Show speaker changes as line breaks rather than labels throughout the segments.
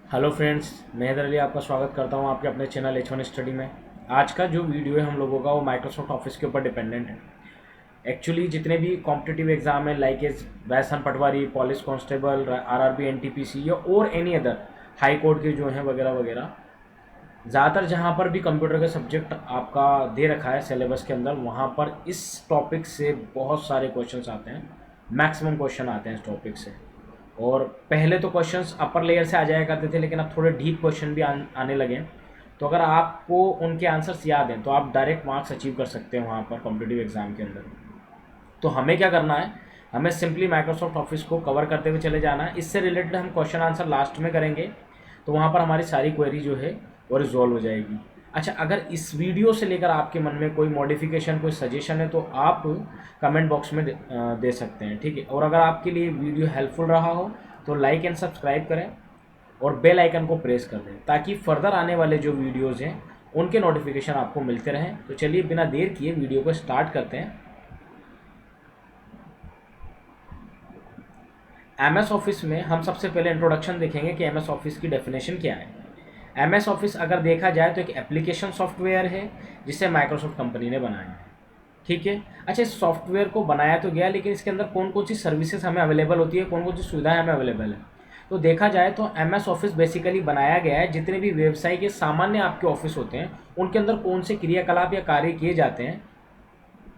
Hello friends, मैं हैदर अली आपका स्वागत करता हूं आपके अपने चैनल H1 स्टडी में। आज का जो वीडियो है हम लोगों का वो माइक्रोसॉफ्ट ऑफिस के ऊपर डिपेंडेंट है। एक्चुअली जितने भी कॉम्पिटिटिव एग्जाम है लाइक एज वैसन पटवारी, पुलिस कांस्टेबल, आरआरबी, एनटीपीसी या और एनी अदर हाई कोर्ट के जो हैं वगैरह वगैरह, ज़्यादातर जहाँ पर भी कंप्यूटर का सब्जेक्ट आपका दे रखा है सिलेबस के अंदर, वहाँ पर इस टॉपिक से बहुत सारे क्वेश्चंस आते हैं। मैक्सिमम क्वेश्चन आते हैं इस टॉपिक से। और पहले तो क्वेश्चंस अपर लेयर से आ जाया करते थे, लेकिन अब थोड़े डीप क्वेश्चन भी आने लगे हैं। तो अगर आपको उनके आंसर्स याद हैं तो आप डायरेक्ट मार्क्स अचीव कर सकते हैं वहाँ पर कॉम्पिटिटिव एग्जाम के अंदर। तो हमें क्या करना है, हमें सिंपली माइक्रोसॉफ्ट ऑफिस को कवर करते हुए चले जाना है। इससे रिलेटेड हम क्वेश्चन आंसर लास्ट में करेंगे, तो वहाँ पर हमारी सारी क्वेरी जो है वो रिजॉल्व हो जाएगी। अच्छा, अगर इस वीडियो से लेकर आपके मन में कोई मॉडिफिकेशन, कोई सजेशन है तो आप कमेंट बॉक्स में दे सकते हैं, ठीक है। और अगर आपके लिए वीडियो हेल्पफुल रहा हो तो लाइक एंड सब्सक्राइब करें और बेल आइकन को प्रेस कर दें, ताकि फर्दर आने वाले जो वीडियोज़ हैं उनके नोटिफिकेशन आपको मिलते रहें। तो चलिए बिना देर किए वीडियो को स्टार्ट करते हैं। एम एस ऑफिस में हम सबसे पहले इंट्रोडक्शन देखेंगे कि एम एस ऑफिस की डेफिनेशन क्या है। एम एस ऑफिस अगर देखा जाए तो एक एप्लीकेशन सॉफ्टवेयर है जिसे माइक्रोसॉफ्ट कंपनी ने बनाया है, ठीक है। अच्छा, इस सॉफ्टवेयर को बनाया तो गया, लेकिन इसके अंदर कौन कौन सी सर्विसेज हमें अवेलेबल होती है, कौन कौन सी सुविधाएं हमें अवेलेबल है। तो देखा जाए तो एम एस ऑफिस बेसिकली बनाया गया है जितने भी व्यवसाय के सामान्य आपके ऑफिस होते हैं उनके अंदर कौन से क्रियाकलाप या कार्य किए जाते हैं,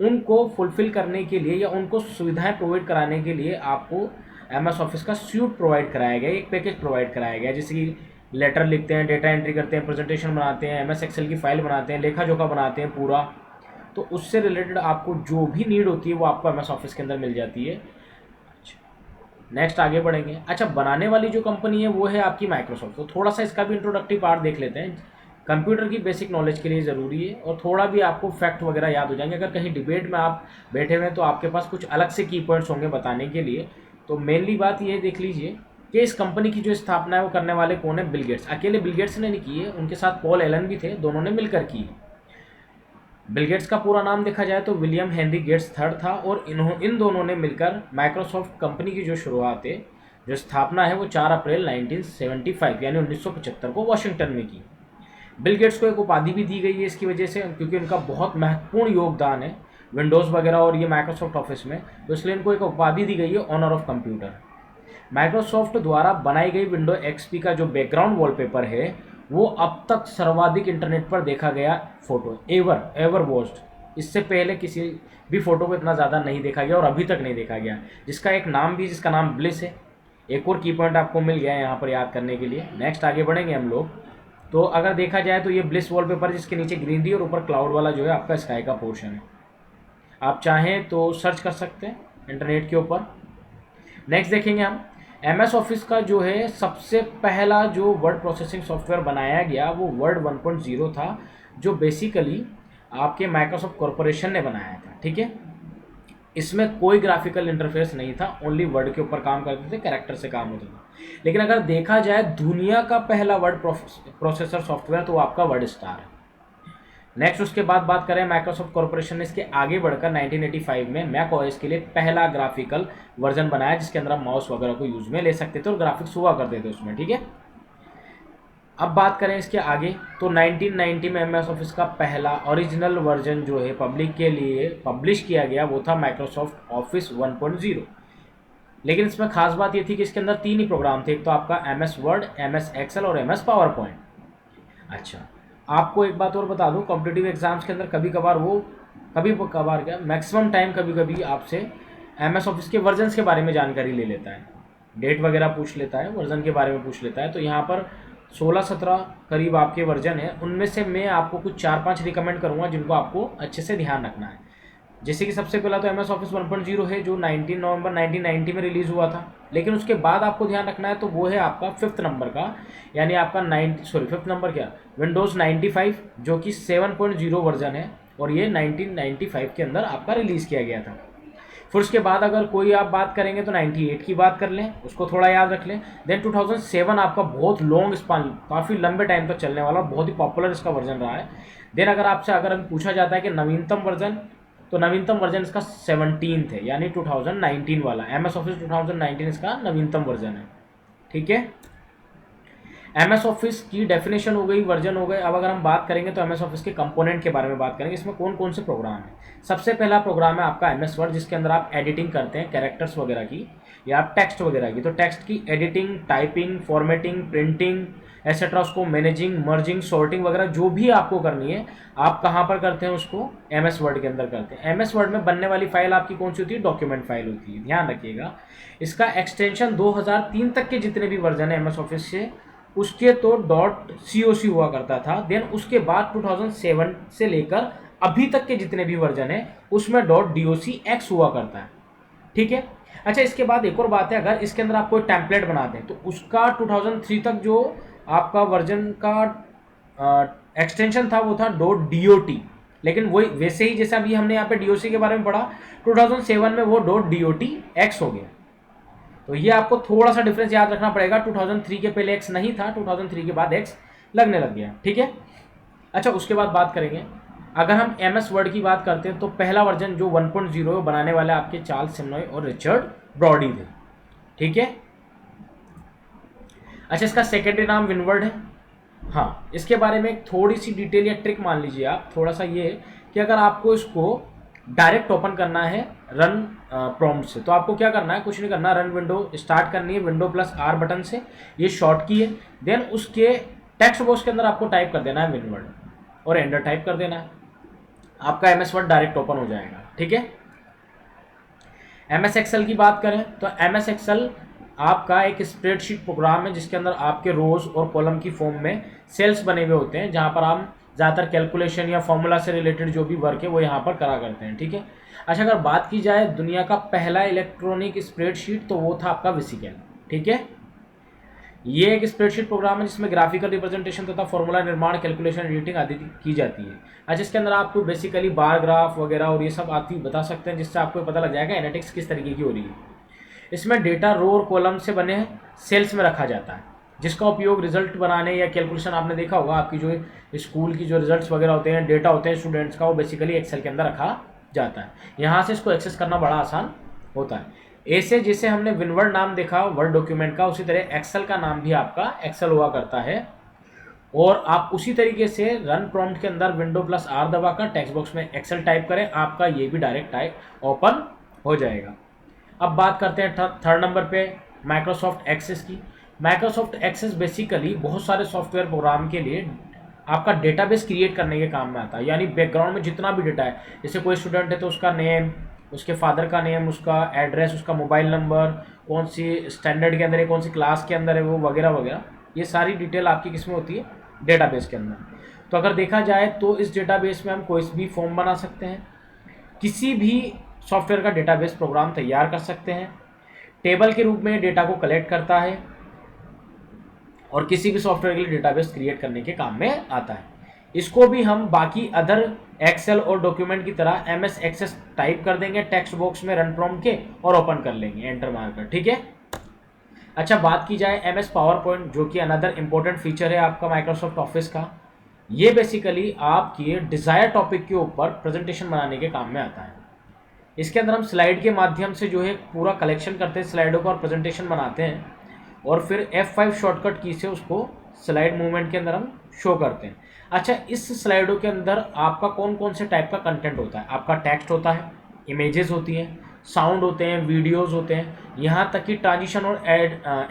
उनको फुलफिल करने के लिए या उनको सुविधाएं प्रोवाइड कराने के लिए आपको एम एस ऑफिस का सूट प्रोवाइड कराया गया, एक पैकेज प्रोवाइड कराया गया। जैसे कि लेटर लिखते हैं, डेटा एंट्री करते हैं, प्रेजेंटेशन बनाते हैं, एम एस एक्सेल की फाइल बनाते हैं, लेखा जोखा बनाते हैं पूरा। तो उससे रिलेटेड आपको जो भी नीड होती है वो आपको एम एस ऑफिस के अंदर मिल जाती है। नेक्स्ट आगे बढ़ेंगे। अच्छा, बनाने वाली जो कंपनी है वो है आपकी माइक्रोसॉफ्ट। तो थोड़ा सा इसका भी इंट्रोडक्टिव पार्ट देख लेते हैं। कंप्यूटर की बेसिक नॉलेज के लिए ज़रूरी है और थोड़ा भी आपको फैक्ट वगैरह याद हो जाएंगे। अगर कहीं डिबेट में आप बैठे हुए हैं तो आपके पास कुछ अलग से की पॉइंट्स होंगे बताने के लिए। तो मेनली बात ये देख लीजिए कि इस कंपनी की जो स्थापना है वो करने वाले कौन है। Bill Gates. अकेले बिल गेट्स ने नहीं की है, उनके साथ पॉल एलन भी थे, दोनों ने मिलकर की है। बिल गेट्स का पूरा नाम देखा जाए तो विलियम हेनरी गेट्स थर्ड था, और इन दोनों ने मिलकर माइक्रोसॉफ्ट कंपनी की जो शुरुआत है, जो स्थापना है, वो 4 अप्रैल 1975 यानी 1975 को वॉशिंगटन में की। बिल गेट्स को एक उपाधि भी दी गई है इसकी वजह से, क्योंकि उनका बहुत महत्वपूर्ण योगदान है विंडोज़ वगैरह और ये माइक्रोसॉफ्ट ऑफिस में, तो इसलिए इनको एक उपाधि दी गई है ऑनर ऑफ कंप्यूटर। माइक्रोसॉफ्ट द्वारा बनाई गई विंडो एक्सपी का जो बैकग्राउंड वॉलपेपर है वो अब तक सर्वाधिक इंटरनेट पर देखा गया फोटो एवर वॉच्ड। इससे पहले किसी भी फोटो को इतना ज़्यादा नहीं देखा गया और अभी तक नहीं देखा गया, जिसका एक नाम भी, जिसका नाम ब्लिस है। एक और की पॉइंट आपको मिल गया है यहाँ पर याद करने के लिए। नेक्स्ट आगे बढ़ेंगे हम लोग। तो अगर देखा जाए तो ये ब्लिस वॉलपेपर, जिसके नीचे ग्रीनरी और ऊपर क्लाउड वाला जो है आपका स्काई का पोर्शन है, आप चाहें तो सर्च कर सकते हैं इंटरनेट के ऊपर। नेक्स्ट देखेंगे हम एम एस ऑफिस का जो है सबसे पहला जो वर्ड प्रोसेसिंग सॉफ्टवेयर बनाया गया वो वर्ड 1.0 था, जो बेसिकली आपके माइक्रोसॉफ्ट कॉरपोरेशन ने बनाया था, ठीक है। इसमें कोई ग्राफिकल इंटरफेस नहीं था, ओनली वर्ड के ऊपर काम करते थे, कैरेक्टर से काम होता था। लेकिन अगर देखा जाए दुनिया का पहला वर्ड प्रोसेसर सॉफ्टवेयर तो वो आपका वर्ड स्टार है। नेक्स्ट उसके बाद बात करें, माइक्रोसॉफ्ट कॉर्पोरेशन ने इसके आगे बढ़कर 1985 में मैक ओएस के लिए पहला ग्राफिकल वर्जन बनाया, जिसके अंदर आप माउस वगैरह को यूज में ले सकते थे और ग्राफिक्स हुआ करते थे उसमें, ठीक है। अब बात करें इसके आगे तो 1990 में एमएस ऑफिस का पहला ओरिजिनल वर्जन जो है पब्लिक के लिए पब्लिश किया गया वो था माइक्रोसॉफ्ट ऑफिस 1.0। लेकिन इसमें खास बात ये थी कि इसके अंदर 3 ही प्रोग्राम थे, एक तो आपका M S Word, M S Excel और एम एस पावर पॉइंट। अच्छा, आपको एक बात और बता दूं, कॉम्पिटिटिव एग्जाम्स के अंदर कभी कभार क्या, मैक्सिमम टाइम कभी कभी आपसे एम एस ऑफिस के वर्जन्स के बारे में जानकारी ले लेता है, डेट वगैरह पूछ लेता है, वर्जन के बारे में पूछ लेता है। तो यहाँ पर 16-17 करीब आपके वर्जन है, उनमें से मैं आपको कुछ 4-5 रिकमेंड करूँगा जिनको आपको अच्छे से ध्यान रखना है। जैसे कि सबसे पहला तो एम एस ऑफिस 1.0 है, जो 19 नवंबर 1990 में रिलीज़ हुआ था। लेकिन उसके बाद आपको ध्यान रखना है तो वो है आपका 5th नंबर का, यानी आपका 5th नंबर क्या, विंडोज़ 95, जो कि 7.0 वर्जन है, और ये 1995 के अंदर आपका रिलीज़ किया गया था। फिर उसके बाद अगर कोई आप बात करेंगे तो 98 की बात कर लें, उसको थोड़ा याद रख लें। देन 2007 आपका बहुत लॉन्ग स्पान, काफ़ी लंबे टाइम तक चलने वाला, बहुत ही पॉपुलर इसका वर्जन रहा है। देन अगर आपसे अगर पूछा जाता है कि नवीनतम वर्जन, तो नवीनतम वर्जन इसका 17 है, यानी 2019 वाला एम एस ऑफिस 2019 इसका नवीनतम वर्जन है, ठीक है। एमएस ऑफिस की डेफिनेशन हो गई, वर्जन हो गए। अब अगर हम बात करेंगे तो एमएस ऑफिस के कंपोनेंट के बारे में बात करेंगे, इसमें कौन कौन से प्रोग्राम हैं। सबसे पहला प्रोग्राम है आपका एमएस वर्ड, जिसके अंदर आप एडिटिंग करते हैं कैरेक्टर्स वगैरह की या आप टेक्स्ट वगैरह की। तो टेक्स्ट की editing, typing, formatting, printing etcetera, उसको मैनेजिंग, मर्जिंग, सॉर्टिंग वगैरह जो भी आपको करनी है, आप कहाँ पर करते हैं उसको, एमएस वर्ड के अंदर करते हैं। एमएस वर्ड में बनने वाली फाइल आपकी कौन सी होती है, डॉक्यूमेंट फाइल होती है, ध्यान रखिएगा। इसका एक्सटेंशन 2003 तक के जितने भी वर्जन है एमएस ऑफिस से, उसके तो .coc हुआ करता था। देन उसके बाद 2007 से लेकर अभी तक के जितने भी वर्जन है उसमें .docx हुआ करता है, ठीक है। अच्छा, इसके बाद एक और बात है, अगर इसके अंदर आप कोई टेम्पलेट बना दें तो उसका 2003 तक जो आपका वर्जन का एक्सटेंशन था वो था .dot, लेकिन वही वैसे ही जैसे अभी हमने यहाँ पे doc के बारे में पढ़ा, 2007 में वो .docx हो गया। तो ये आपको थोड़ा सा डिफरेंस याद रखना पड़ेगा, 2003 के पहले x नहीं था, 2003 के बाद x लगने लग गया, ठीक है। अच्छा, उसके बाद बात करेंगे, अगर हम एमएस वर्ड की बात करते हैं तो पहला वर्जन जो 1.0 बनाने वाले आपके चार्ल्स सिमनॉय और रिचर्ड ब्रॉडी थे, ठीक है। अच्छा, इसका सेकेंडरी नाम विनवर्ड है। हाँ, इसके बारे में थोड़ी सी डिटेल या ट्रिक मान लीजिए आप, थोड़ा सा ये कि अगर आपको इसको डायरेक्ट ओपन करना है रन प्रॉम्प्ट से, तो आपको क्या करना है, कुछ नहीं करना, रन विंडो स्टार्ट करनी है विंडो प्लस आर बटन से, ये शॉर्ट की है। देन उसके टेक्स्ट बॉक्स के अंदर आपको टाइप कर देना है विनवर्ड और एंटर टाइप कर देना है, आपका एमएस वर्ड डायरेक्ट ओपन हो जाएगा, ठीक है। एमएस एक्सेल की बात करें तो एमएस एक्सेल आपका एक स्प्रेडशीट प्रोग्राम है जिसके अंदर आपके रोज और कॉलम की फॉर्म में सेल्स बने हुए होते हैं, जहां पर हम ज़्यादातर कैलकुलेशन या फॉर्मूला से रिलेटेड जो भी वर्क है वो यहाँ पर करा करते हैं, ठीक है। अच्छा, अगर बात की जाए दुनिया का पहला इलेक्ट्रॉनिक स्प्रेडशीट तो वो था आपका विसिकल, ठीक है। ये एक स्प्रेडशीट प्रोग्राम है जिसमें ग्राफिकल रिप्रेजेंटेशन तथा फॉर्मूला निर्माण, कैलकुलेशन, एडिटिंग आदि की जाती है। अच्छा, इसके अंदर आपको बेसिकली बार ग्राफ वगैरह और ये सब आती बता सकते हैं, जिससे आपको पता लग जाएगा एनालिटिक्स किस तरीके की हो रही है। इसमें डेटा रो और कॉलम से बने सेल्स में रखा जाता है, जिसका उपयोग रिजल्ट बनाने या कैलकुलेशन, आपने देखा होगा आपकी जो स्कूल की जो रिजल्ट्स वगैरह होते हैं, डेटा होते हैं स्टूडेंट्स का, वो बेसिकली एक्सेल के अंदर रखा जाता है। यहाँ से इसको एक्सेस करना बड़ा आसान होता है। ऐसे जैसे हमने विनवर्ड नाम देखा वर्ड डॉक्यूमेंट का, उसी तरह एक्सेल का नाम भी आपका एक्सेल हुआ करता है। और आप उसी तरीके से रन प्रॉम्प्ट के अंदर विंडो प्लस आर दबाकर टेक्स्ट बॉक्स में एक्सेल टाइप करें, आपका ये भी डायरेक्ट टाइप ओपन हो जाएगा। अब बात करते हैं थर्ड नंबर पे माइक्रोसॉफ्ट एक्सेस की। माइक्रोसॉफ्ट एक्सेस बेसिकली बहुत सारे सॉफ्टवेयर प्रोग्राम के लिए आपका डेटाबेस क्रिएट करने के काम में आता है, यानी बैकग्राउंड में जितना भी डेटा है, जैसे कोई स्टूडेंट है तो उसका नेम, उसके फादर का नेम, उसका एड्रेस, उसका मोबाइल नंबर, कौन सी स्टैंडर्ड के अंदर है, कौन सी क्लास के अंदर है वो, वगैरह वगैरह, ये सारी डिटेल आपकी किस में होती है, डेटाबेस के अंदर। तो अगर देखा जाए तो इस डेटाबेस में हम कोई भी फॉर्म बना सकते हैं, किसी भी सॉफ्टवेयर का डेटाबेस प्रोग्राम तैयार कर सकते हैं, टेबल के रूप में डेटा को कलेक्ट करता है और किसी भी सॉफ्टवेयर के लिए डेटाबेस क्रिएट करने के काम में आता है। इसको भी हम बाकी अदर एक्सेल और डॉक्यूमेंट की तरह एमएस एक्सेस टाइप कर देंगे टेक्स्ट बॉक्स में रन प्रॉम्प्ट के और ओपन कर लेंगे एंटर मारकर, ठीक है। अच्छा, बात की जाए एमएस पावर पॉइंट, जो कि अनदर इंपॉर्टेंट फीचर है आपका माइक्रोसॉफ्ट ऑफिस का। ये बेसिकली आपके डिजायर टॉपिक के ऊपर प्रेजेंटेशन बनाने के काम में आता है। इसके अंदर हम स्लाइड के माध्यम से जो है पूरा कलेक्शन करते हैं स्लाइडों का और प्रेजेंटेशन बनाते हैं, और फिर F5 शॉर्टकट की से उसको स्लाइड मूवमेंट के अंदर हम शो करते हैं। अच्छा, इस स्लाइडों के अंदर आपका कौन कौन से टाइप का कंटेंट होता है, आपका टेक्स्ट होता है, इमेजेस होती हैं, साउंड होते हैं, वीडियोस होते हैं, यहाँ तक कि ट्रांजिशन और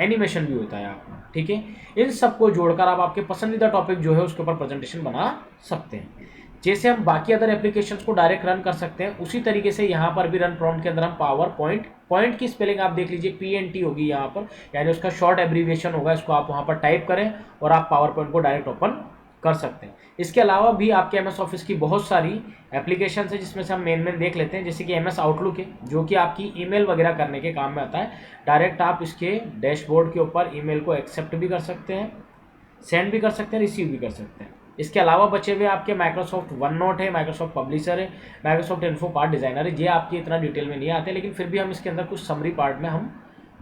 एनिमेशन भी होता है आपका, ठीक है। इन सबको जोड़कर आप आपके पसंदीदा टॉपिक जो है उसके ऊपर प्रेजेंटेशन बना सकते हैं। जैसे हम बाकी अदर एप्लीकेशंस को डायरेक्ट रन कर सकते हैं, उसी तरीके से यहाँ पर भी रन प्रॉम्प्ट के अंदर हम पावर पॉइंट की स्पेलिंग आप देख लीजिए, PNT होगी यहाँ पर, यानी उसका शॉर्ट एब्रीविएशन होगा, इसको आप वहाँ पर टाइप करें और आप पावर पॉइंट को डायरेक्ट ओपन कर सकते हैं। इसके अलावा भी आपके एमएस ऑफिस की बहुत सारी एप्लीकेशन है, जिसमें से हम मेन देख लेते हैं। जैसे कि एमएस आउटलुक है, जो कि आपकी ईमेल वगैरह करने के काम में आता है। डायरेक्ट आप इसके डैशबोर्ड के ऊपर ईमेल को एक्सेप्ट भी कर सकते हैं, सेंड भी कर सकते हैं, रिसीव भी कर सकते हैं। इसके अलावा बचे हुए आपके माइक्रोसॉफ्ट वन नोट है, माइक्रोसॉफ्ट पब्लिशर है, माइक्रोसॉफ्ट इन्फो पार्ट डिजाइनर है। ये आपकी इतना डिटेल में नहीं आते, लेकिन फिर भी हम इसके अंदर कुछ समरी पार्ट में हम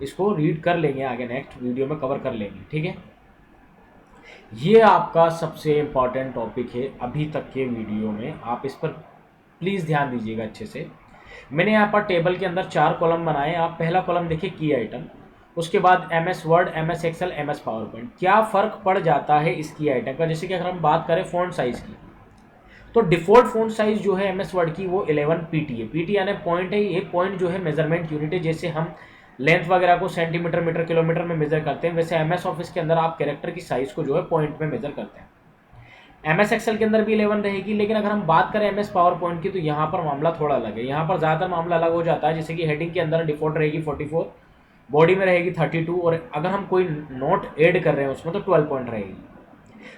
इसको रीड कर लेंगे, आगे नेक्स्ट वीडियो में कवर कर लेंगे, ठीक है। ये आपका सबसे इम्पॉर्टेंट टॉपिक है अभी तक के वीडियो में, आप इस पर प्लीज़ ध्यान दीजिएगा अच्छे से। मैंने यहाँ पर टेबल के अंदर 4 कॉलम बनाए। आप पहला कॉलम देखिए की आइटम, उसके बाद MS Word, MS Excel, MS PowerPoint. क्या फ़र्क पड़ जाता है इसकी आइटम का? जैसे कि अगर हम बात करें फ़ॉन्ट साइज़ की, तो डिफ़ॉल्ट फ़ॉन्ट साइज़ जो है MS वर्ड की वो 11 PT है। PT यानी पॉइंट है, ये पॉइंट जो है मेजरमेंट यूनिट है। जैसे हम लेंथ वगैरह को सेंटीमीटर, मीटर, किलोमीटर में मेजर करते हैं, वैसे MS ऑफिस के अंदर आप कैरेक्टर की साइज़ को जो है पॉइंट में मेजर करते हैं। MS एक्सेल के अंदर भी 11 रहेगी, लेकिन अगर हम बात करें MS पावर पॉइंट की, तो यहाँ पर मामला थोड़ा अलग है। यहाँ पर ज़्यादातर मामला अलग हो जाता है। जैसे कि हेडिंग के अंदर डिफ़ॉल्ट रहेगी 44, बॉडी में रहेगी 32, और अगर हम कोई नोट ऐड कर रहे हैं उसमें तो 12 पॉइंट रहेगी।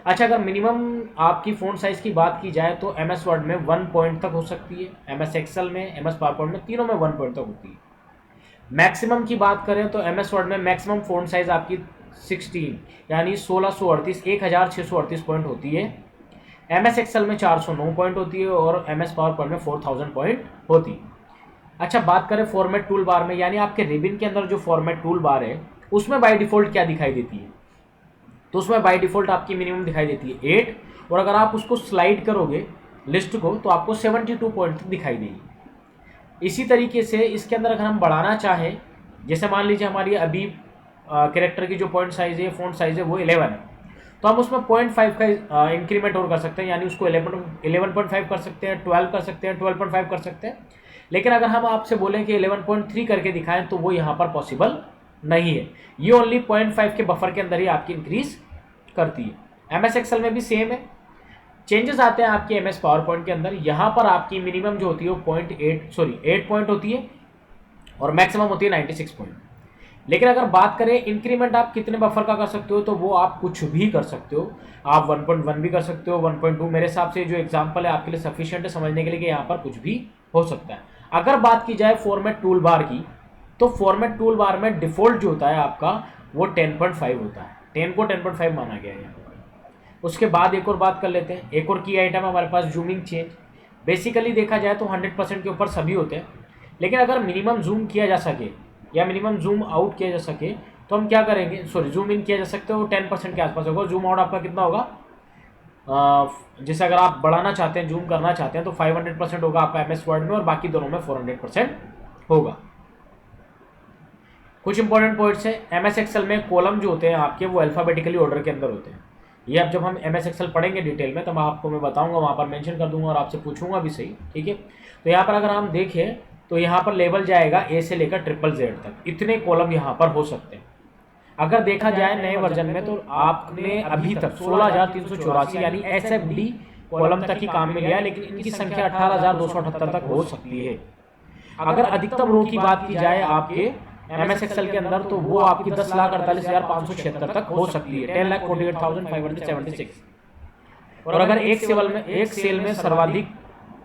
अच्छा, अगर मिनिमम आपकी फ़ॉन्ट साइज़ की बात की जाए तो MS वर्ड में 1 पॉइंट तक हो सकती है, MS एक्सेल में, MS पावर पॉइंट में, तीनों में 1 पॉइंट तक होती है। मैक्सिमम की बात करें तो MS वर्ड में मैक्सिमम फ़ॉन्ट साइज़ आपकी 16 यानी 1638 पॉइंट होती है। MS एक्सेल में 409 पॉइंट होती है, और MS पावर पॉइंट में 4000 पॉइंट होती है। अच्छा, बात करें फॉर्मेट टूल बार में, यानी आपके रिबन के अंदर जो फॉर्मेट टूल बार है उसमें बाय डिफ़ॉल्ट क्या दिखाई देती है? तो उसमें बाय डिफ़ॉल्ट आपकी मिनिमम दिखाई देती है 8, और अगर आप उसको स्लाइड करोगे लिस्ट को तो आपको 72 पॉइंट तक दिखाई देगी। इसी तरीके से इसके अंदर अगर हम बढ़ाना चाहें, जैसे मान लीजिए हमारी अभी कैरेक्टर की जो पॉइंट साइज़ है, फ़ॉन्ट साइज़ है वो 11 है, तो हम उसमें 0.5 का इंक्रीमेंट और कर सकते हैं, यानी उसको 11.5 कर सकते हैं, 12 कर सकते हैं, 12.5 कर सकते हैं। लेकिन अगर हम आपसे बोलें कि 11.3 करके दिखाएं तो वो यहाँ पर पॉसिबल नहीं है। ये ओनली 0.5 के बफर के अंदर ही आपकी इंक्रीज करती है। MS एक्सेल में भी सेम है। चेंजेस आते हैं आपके MS पावर पॉइंट के अंदर। यहाँ पर आपकी मिनिमम जो होती है वो 8 पॉइंट होती है, और मैक्सिमम होती है 96 पॉइंट। लेकिन अगर बात करें इंक्रीमेंट आप कितने बफर का कर सकते हो, तो वो आप कुछ भी कर सकते हो। आप 1.1 भी कर सकते हो, 1.2। मेरे हिसाब से जो एग्जांपल है आपके लिए सफिशिएंट है समझने के लिए कि यहाँ पर कुछ भी हो सकता है। अगर बात की जाए फॉर्मेट टूल बार की, तो फॉर्मेट टूल बार में डिफ़ॉल्ट जो होता है आपका वो 10.5 होता है। 10 को 10.5 माना गया है। उसके बाद एक और बात कर लेते हैं, एक और की आइटम है हमारे पास, जूमिंग चेंज। बेसिकली देखा जाए तो 100% के ऊपर सभी होते हैं, लेकिन अगर मिनिमम जूम किया जा सके या मिनिमम जूम आउट किया जा सके तो हम क्या करेंगे, जूम इन किया जा सकते हो 10% के आसपास होगा। जूम आउट आपका कितना होगा? जैसे अगर आप बढ़ाना चाहते हैं, जूम करना चाहते हैं, तो 500% होगा आपका MS वर्ड में, और बाकी दोनों में 400% होगा। कुछ इंपॉर्टेंट पॉइंट्स है, MS एक्सेल में कॉलम जो होते हैं आपके वो अल्फ़ाबेटिकली ऑर्डर के अंदर होते हैं। ये अब जब हम MS एक्सेल पढ़ेंगे डिटेल में, तो मैं बताऊंगा, वहाँ पर मेंशन कर दूंगा और आपसे पूछूंगा भी सही, ठीक है। तो यहाँ पर अगर हम देखें तो यहाँ पर लेवल जाएगा A से लेकर ZZZ तक, इतने कॉलम यहाँ पर हो सकते हैं। अगर देखा जाए नए वर्जन में, तो आपने अभी तक 16,384 यानी SFD कॉलम तक ही काम में लिया है, लेकिन इनकी संख्या 18,278 तक हो सकती है। अगर अधिकतम रो की बात की जाए आपके MS एक्सेल के अंदर, तो वो आपकी 10,48,576 तक हो सकती है, 10,48,576। और अगर एक सेल में सर्वाधिक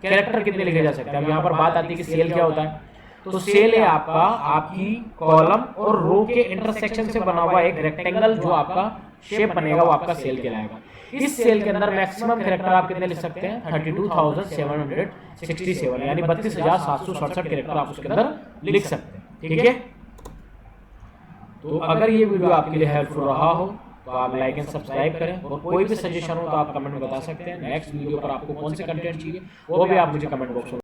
कैरेक्टर कितने लिखे जा सकते हैं? अब यहाँ पर बात आती है कि सेल क्या होता है, तो सेल है आपकी कॉलम और रो के इंटरसेक्शन से बना हुआ एक रेक्टेंगल जो आपका शेप बनेगा, वो आपका सेल कहलाएगा। इस सेल के अंदर मैक्सिमम कैरेक्टर आप कितने लिख सकते हैं? 32,767 यानी 32,767 कैरेक्टर आप उसके अंदर लिख सकते हैं, ठीक है। तो अगर ये वीडियो आपके लिए हेल्पफुल रहा हो तो आप लाइक एंड सब्सक्राइब करें, और कोई भी सजेशन हो तो आप कमेंट में बता सकते हैं। नेक्स्ट वीडियो पर आपको कौन से कंटेंट चाहिए वो भी आप मुझे कमेंट बॉक्स में